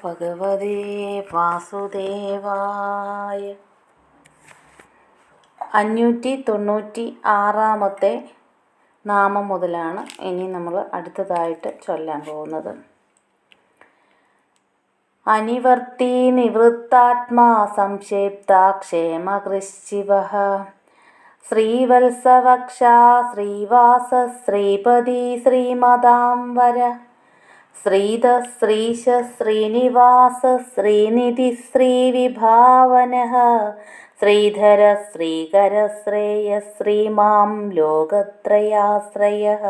ഭഗവതേ വാസുദേവായ. 596 നാമം മുതലാണ് ഇനി നമ്മൾ അടുത്തതായിട്ട് ചൊല്ലാൻ പോകുന്നത്. അനിവർത്തി നിവൃത്താത്മാ സംക്ഷേപ്താക്ഷേമകൃശ്ചിവഃ ശ്രീവത്സവക്ഷാ ശ്രീവാസ ശ്രീപതി ശ്രീമതാംബര ശ്രീധ ശ്രീശ ശ്രീനിവാസ ശ്രീനിധി ശ്രീവിഭാവനഃ ശ്രീധര ശ്രീകര ശ്രേയ ശ്രീമാം ലോകത്രയാശ്രയഃ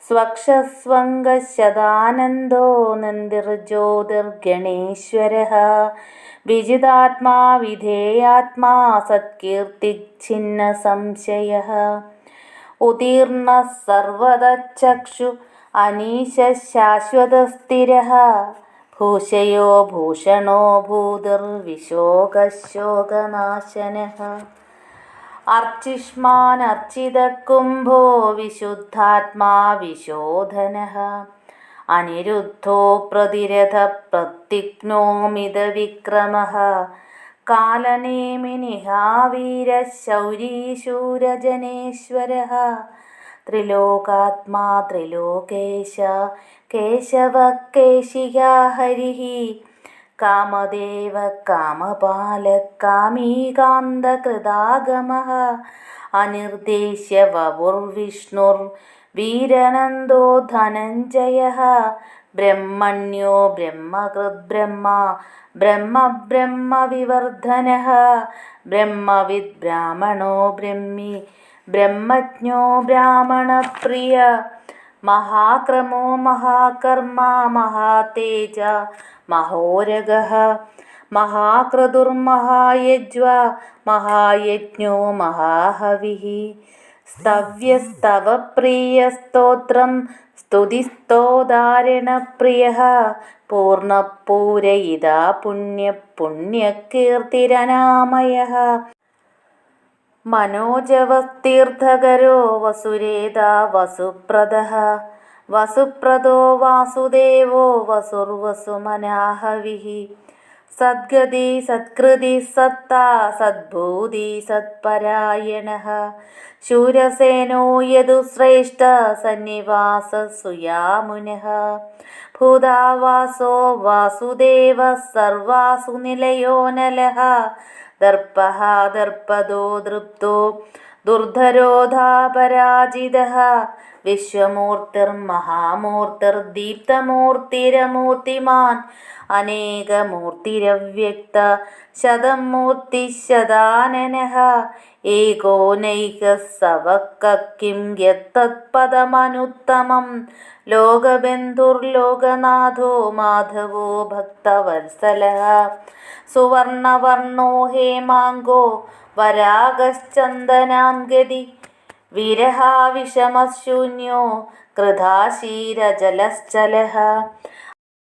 സ്വക്ഷസ്വംഗശതാനന്ദോ നന്ദിർജ്യോതിർഗണേശ്വരഃ വിജിതാത്മാ വിധേയാത്മാ സത്കീർത്തിച്ഛിന്ന സംശയഃ ഉദീർണ സർവദചക്ഷു അനീശ ശാശ്വതസ്ഥിരഃ ഭൂഷയോ ഭൂഷണോ ഭൂതിർവിശോകശോകനാശനഃ അർച്ചിഷ്മാൻ അർച്ചിതകുംഭോ വിശുദ്ധാത്മാ വിശോധനഃ അനിരുദ്ധോ പ്രതിരഥ പ്രതിജ്ഞോ മിതവിക്രമഃ കാലനേമിനിഹാവീരശൗരീശൂരജനേശ്വരഃ ത്രിലോകാത്മാ ത്രിലോകേശ കേശവ കേശികാ ഹരിഃ കാമദേവ കാമപാല കാമീകാന്തകൃതാഗമഃ അനിർദ്ദേശ്യ വപുർവിഷ്ണുർ വീരനന്ദോ ധനഞ്ജയഃ ബ്രഹ്മണ്യോ ബ്രഹ്മകൃത് ബ്രഹ്മവിവർദ്ധനഃ ബ്രഹ്മവിദ് ബ്രാഹ്മണോ ബ്രഹ്മി ബ്രഹ്മജ്ഞോ ബ്രാഹ്മണപ്രിയ മഹാക്രമോ മഹാകർമ്മ മഹാതേജ മഹോരഗഃ മഹാക്രതുർമഹായജ്വ മഹായജ്ഞോ മഹാഹവിഃ സ്തവ്യസ്തവപ്രിയസ്തോത്രം സ്തുതിസ്തോദാരണപ്രിയഃ പൂർണ്ണപൂരയിതാ പുണ്യകീർത്തിരനാമയഃ മനോജവസ്തീർത്ഥകരോ വസുരേതാ വസുപ്രദഃ വസുപ്രദോ വാസുദേവോ വസുർവസുമനാഹവിഃ സദ്ഗതി സത്കൃതി സത്താ സദ്ഭൂതി സത്പരായണഃ ശൂരസേനോ യദുശ്രേഷ്ഠ സന്നിവാസ സുയാമുനഃ ഭൂതാവാസോ വാസുദേവ സർവാസു നിലയോ നലഃ ദർപ്പഃ ദർപ്പദോ ദൃപ്തോ ദുർധരോധാപരാജിതഃ വിശ്വമൂർത്തിർമഹാമൂർത്തിർദീപ്തമൂർത്തിരമൂർത്തിമാൻ അനേകമൂർത്തിരവ്യക്ത ശതമൂർത്തിശതാനനഃ ഏകോനൈകസവഃ യത്തത്പദമനുത്തമം ലോകബന്ധുർലോകനാഥോ മാധവോ ഭക്തവത്സലഃ സുവർണവർണോ ഹേമാംഗോ വരാഗശ്ചന്ദനാംഗതി വിരഹാവിഷമശൂന്യോ കൃതാശീരജലശ്ചലഃ